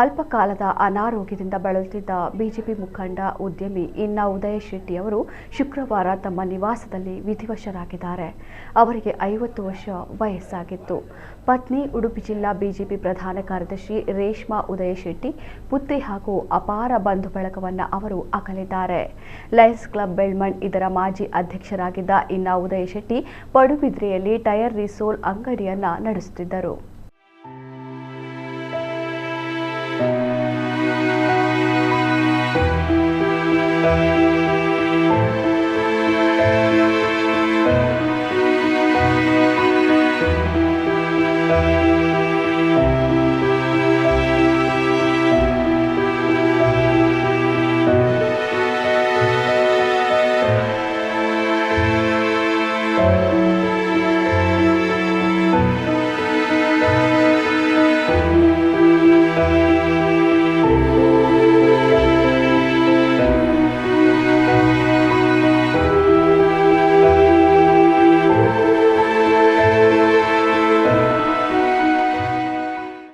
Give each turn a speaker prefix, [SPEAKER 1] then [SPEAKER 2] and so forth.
[SPEAKER 1] ಅಲ್ಪಕಾಲದ ಅನಾರೋಗ್ಯದಿಂದ ಬಳಲುತ್ತಿದ್ದ ಬಿಜೆಪಿ ಮುಖಂಡ ಉದ್ಯಮಿ ಇನ್ನ ಉದಯ ಶೆಟ್ಟಿ ಅವರು ಶುಕ್ರವಾರ ತಮ್ಮ ನಿವಾಸದಲ್ಲಿ ವಿಧಿವಶರಾಗಿದ್ದಾರೆ. ಅವರಿಗೆ 50 ವರ್ಷ ವಯಸ್ಸಾಗಿತ್ತು. ಪತ್ನಿ ಉಡುಪಿ ಜಿಲ್ಲಾ ಬಿಜೆಪಿ ಪ್ರಧಾನ ಕಾರ್ಯದರ್ಶಿ ರೇಷ್ಮಾ ಉದಯ ಶೆಟ್ಟಿ, ಪುತ್ರಿ ಹಾಗೂ ಅಪಾರ ಬಂಧು ಬಳಗವನ್ನು ಅವರು ಅಗಲಿದ್ದಾರೆ. ಲಯನ್ಸ್ ಕ್ಲಬ್ ಬೆಳ್ಮಂಡ್ ಇದರ ಮಾಜಿ ಅಧ್ಯಕ್ಷರಾಗಿದ್ದ ಇನ್ನ ಉದಯ ಶೆಟ್ಟಿ ಪಡುಬಿದ್ರೆಯಲ್ಲಿ ಟೈರ್ ರೀಸೋಲ್ ಅಂಗಡಿಯನ್ನ ನಡೆಸುತ್ತಿದ್ದರು.